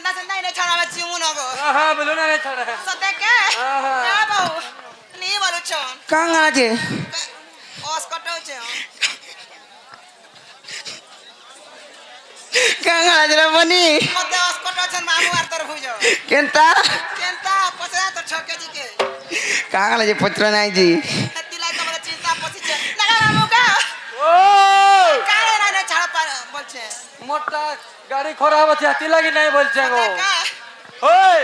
सेंदा सेंदा इने छाड़ा में चिमु न गो हाँ बोलो ना रे छोड़ा सते के ना बहु नी बोलु छन कांगा जे ओस कटौ छे कांगा जे बनी मते ओस कटौ छन मामू आर तर भुजो केंता पसरा तो छके जी के कांगा जे पत्र नाही जी हत्तीलाई त मलाई चिन्ता पछि छे ना मामू का ओ काहे ना छाड़ा पर बोल छे मोटा गाड़ी खराब আছে হাতি লাগি নাই বলছে গো का ওই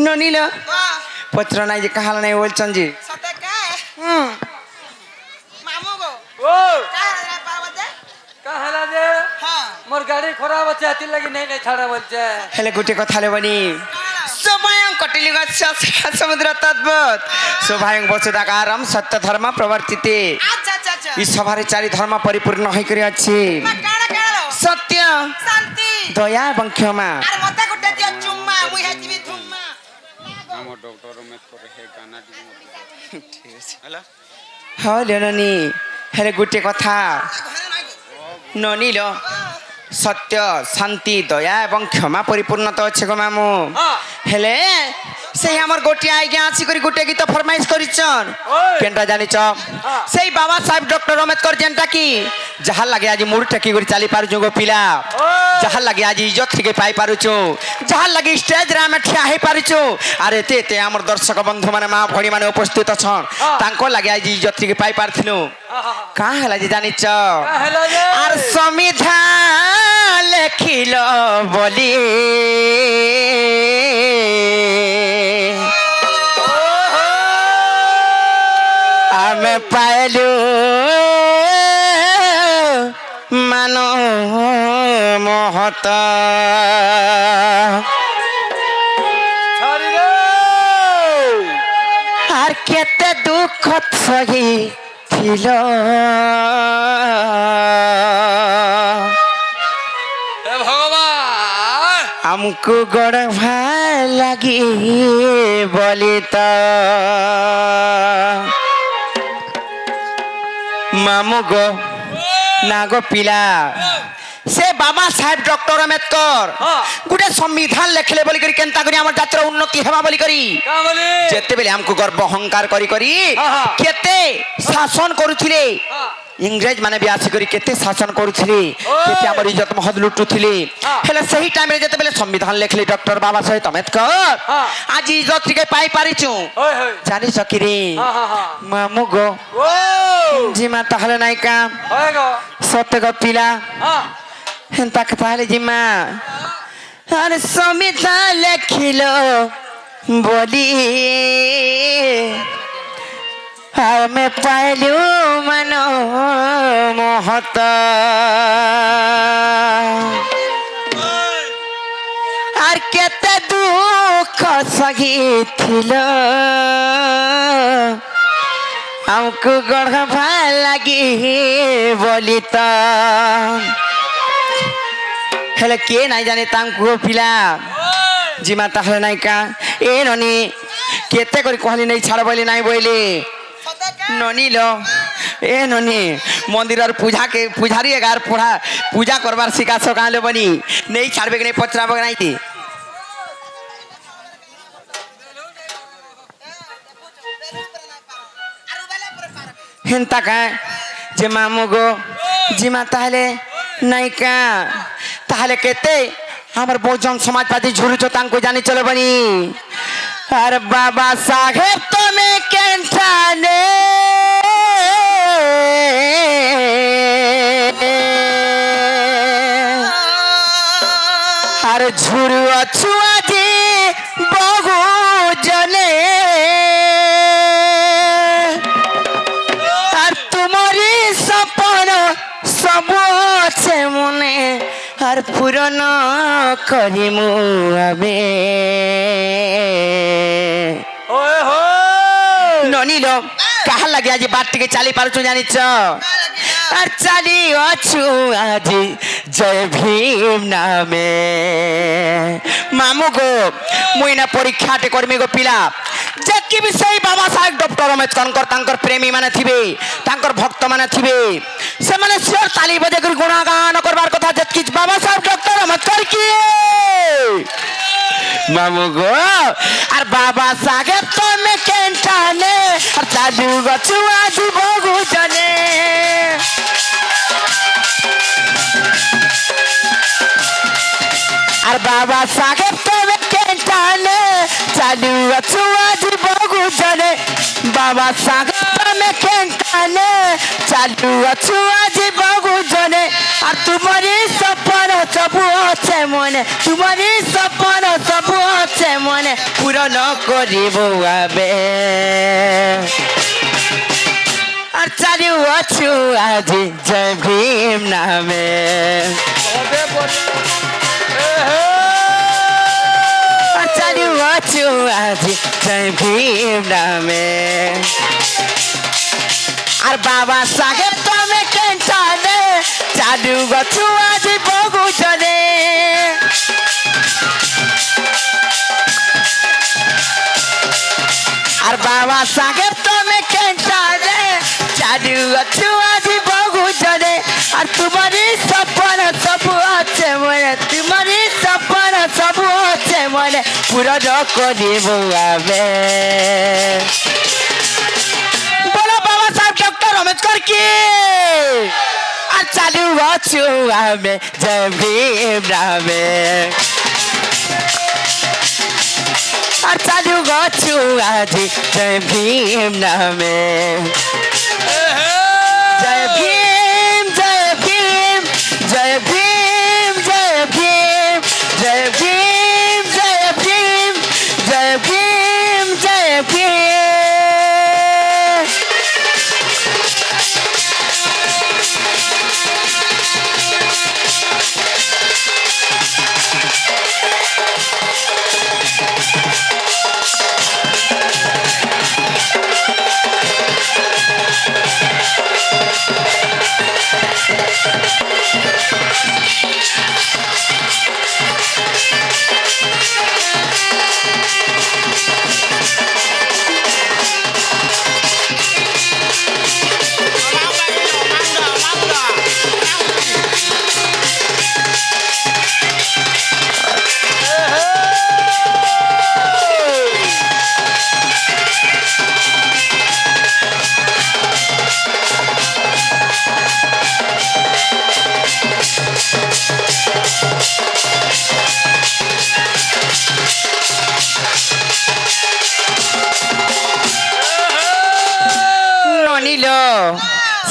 ननील वाह पत्र नाही जे कहाला नाही बोलचन जी सते के मामू गो ও काहे ना पावत दे কাহালা যে हां মোর গাড়ি খারাপ আছে হাতি লাগি নাই নাই ছাড়া বলছে हेले गुटे कथाले बनी सोभायं कटिली गच्छ समुद्र तद्भुत सोभायं वसुदाकारम सत्य धर्म प्रवर्तिते अच्छा अच्छा अच्छा ई सभारे चारि धर्म परिपूर्ण होई करी अछि काड़ा काड़ा सत्य शांति दया एवं क्षमा अरे मते गुटे दियो चुम्मा मुई हेजिबी धुम्मा ଆମ ଡକ୍ଟର ମେଥର ହେ ଗାନା ଟିକେ ମତେ ठीक अछि ହେଲା हो लेननी हेले गुटे कथा घरे नाइ गो ननील सत्य शांति दया एवं क्षमा परिपूर्णता अच्छे गो मामू हाँ। हेले से हमर गोटे आज्ञा आसी करी गोटे गीत फरमाइश करिछन ओए। केनटा जानिछ सेई बाबा साहेब डॉक्टर अम्बेडकर जेनटा की जहां लगे आज मुड़ टेकी करी चली पारु जो गो पिला ओए। जहां लगे आज इज्जत के पाई पारुछु जहां लगे स्टेज रे हम ठिया हे पारुछु अरे ते हमर दर्शक बंधु माने मां भणी माने उपस्थित छन हाँ। तांको लगे आज इज्जत के पाई पारथिनु का हला जे जानिछ কাহালা যে আর संविधान लेखिल बोली আমি পাইলু মানো মহত ছাড়ি রে আর কেতে দুঃখ সহি ছিল হে ভগবান हमको गड़भा लगी बोली तो मामू गो ना गो पिला से बाबा साहेब डॉक्टर अम्बेडकर हाँ। गुटे संविधान लेखले बोली करी केनता करी हमर जातिर उन्नति हेबा बोली करी কা বলি जेते बेले हमको गर्व अहंकार करी करी हाँ, हाँ। केते शासन करूथिले हाँ। इंग्रेज माने भी आसी करी केते शासन करूथिले ओए। केते हमर इज्जत महद लुटुथिले हाँ। हेले सही टाइम रे जेते बेले संविधान लेखले डॉक्टर बाबा साहेब अम्बेडकर हाँ। आज इज्जत के पाई पारिछु ওই ওই जानी सकिरे हाँ हाँ हाँ मामू गो ও जिमा ताहले नाइ काम হয় গো सत्य गो पिला হ্যাঁ हेंता कताले जिमा अरे संविधान लेखिलो बोली मैं पाइलू मनो मोहत আর কেতে দুঃখ সহিছিল हमको गढ़भा लगी बोली तो हेले के नहीं जाने तांको पिला जिमा ताहले नहीं का ए ननी केते करी कहली नहीं छाड़ बोली नहीं बोली सते के ननी लो ए ननी मंदिर और पूजा के पुजारी एगार पूरा पूजा करबार सिखा सकाले बनी नहीं छाड़बे के नहीं पचराबे नहीं थी हेंता का जे मामू गो जिमा ताहले नहीं का ताहले केते हमर बहुजन समाजवादी झुरुचो तांको जानी चलो बनी अरे बाबा साहेब तुम्हें केंठाने अरे झुरु छुआ जी बहु जने আর তোমারই সপন সব আছে মনে আর পূরণ করিমু আবে ওই হয় ননিল কাহা লাগে আজ বাট থেকে চালি পারছো জানিছ আর চালি অছু আজ জয় ভীম নামে মামু গো মুই না পরীক্ষাতে করমি গো পিলা যেকি বিষয় বাবা সাহেব ডক্টর अम्बेडकर तांकर प्रेमी माने थिबे तांकर भक्त माने थिबे से माने सिर ताली बजे कर गुणगान करबार कथा जेकी बाबा साहेब डॉक्टर अम्बेडकर की মামু গো আর বাবা সাহেব তুমি কেন্টানে আর চালু গছু আজি বহু জনে আর বাবা সাহেব তুমি কেন্টানে চালু গছু আজি বহু জনে বাবা সাহেব তুমি কেন্টানে চালু গছু আজি বহু জনে আর তোমারই সপন সবু আছে মনে তোমারই সপন সবু আছে মনে পূরণ করিব আবে আর চালু অছু আজি জয় ভীম নামে ওরে বলে আর চালু অছু আজি জয় ভীম নামে আর বাবা সাহেব তুমি কেন্টানে চালু গছু আজি বহু জনে আর বাবা সাহেব তুমি কেন্টানে চালু গছু আজি বহু জনে আর তোমারই সপন সবু আছে মনে তোমারই সপন সবু আছে মনে পূরণ করিব আবে বলো বাবা সাহেব ডক্টর আম্বেদকর কি আর চালু অছু আমি জয় ভীম নামে আর চালু অছু আজি জয় ভীম নামে জয় ভীম জয় ভীম জয় ভীম জয় ভীম জয় ভীম জয় ভীম জয় ভীম জয় ভীম ননিল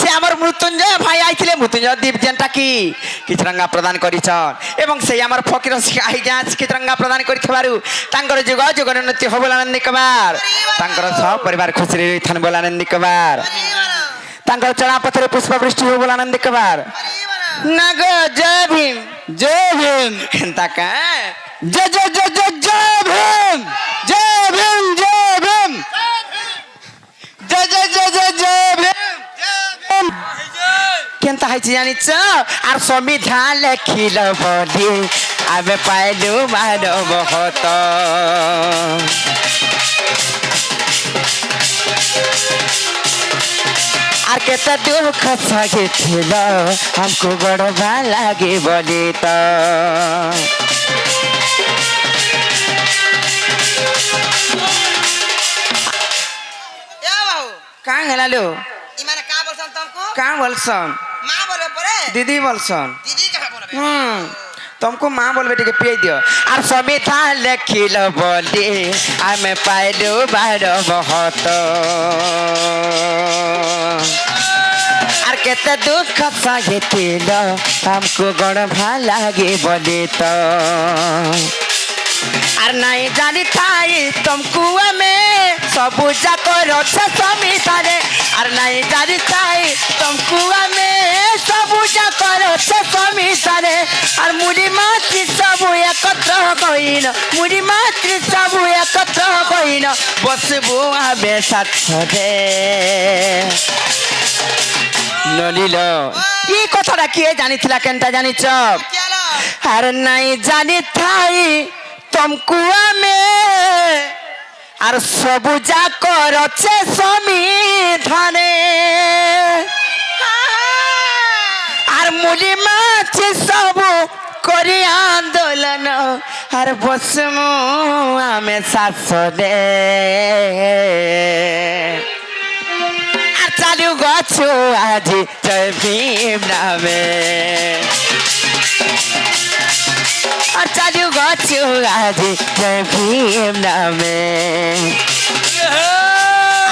সে আমার মৃত্যুঞ্জয় ভাই আইଥିଲେ মৃত্যুঞ্জয় দীপ যেনটা কি কিচরঙ্গা প্রদান করিছন এবং সেই আমার ফকির আইগা কিচরঙ্গা প্রদান করিথবারু তাঙ্কর যুগ যুগ উন্নতি হব বলে আনন্দ কবার তাঙ্কর সব পরিবার খুশিরে রইথান বলে আনন্দ কবার তাঙ্কর চড়া পথরে পুষ্পবৃষ্টি হব বলে আনন্দ কবার না গো জয় ভীম জয় ভীম তাকা জয় জয় জয় জয় জয় ভীম জয় ভীম জয় ভীম জয় জয় জয় জয় জয় ভীম কেনতা হয়েছে জানিছ আর সংবিধান লেখিল বলি আমি পাইলু মানব হত আর কেতে দুঃখ সহিছিল हमको গড়বা লাগে বলি তো ए बाबू কাঁ হেলালো इमाने का बोलसन तुमको কাঁ বলছন मां बोले परे দিদি বলছন दीदी कहा बोलबे तुमको माँ बोलबे टिके पिए दियो और संविधान लेखिल बोली आमे पाइलु बारो बहुत और केते दुख सहितिल हमको गण भा लागे बोली तो और नहीं जानी थाई तुमको में सबू जाको रक्षा संविधान और नहीं जानी थाई तुमको में सबू जाको रक्षा संविधान और मुड़ी मातृ सबू एकत्र कइन मुड़ी मातृ सबू एकत्र कइन बसबू आबे साथ रे नलिल ई कथाटा किए जानिथिला केनटा जानिछ क्या लो और नहीं जानी थाई तुमको में और सबू जाको रचे संविधाने और मुली माछ सबू করি আন্দোলন আর বসমু আমি শাসনে আর চালু গছু আজি জয় ভীম নামে আর চালু গছু আজি জয় ভীম নামে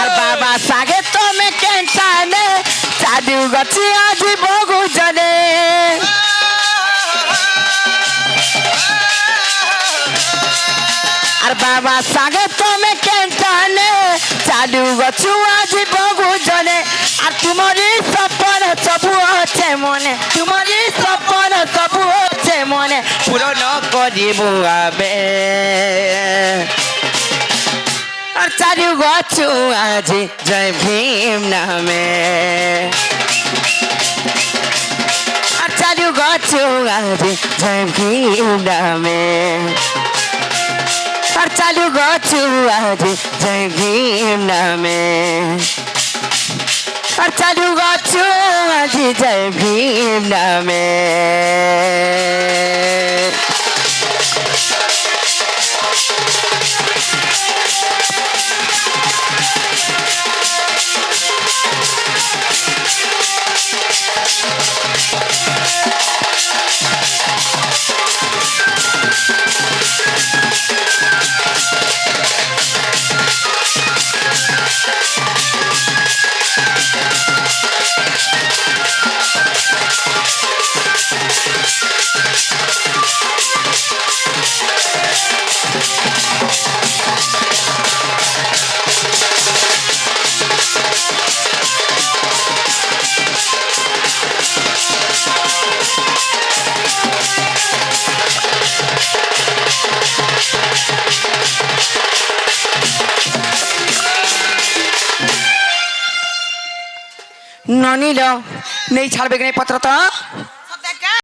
আর বাবা সাগে তুমি কেন্টানে চালু গছি আজি বহু জনে আর বাবা সাগে তুমি কেন্টানে চালু গছু আজি বহু জনে আর তোমারই সপন সবু আছে মনে তোমারই সপন সবু আছে মনে পূরণ করিব আমি আর চালু গছু আজি জয় ভীম নামে আর চালু গছু আজি জয় ভীম নামে আর চালু গছু আজি জয় ভীম নামে আর চালু গছু আজি জয় ভীম নামে ননিল নেই ছাড়বে কি পত্র তো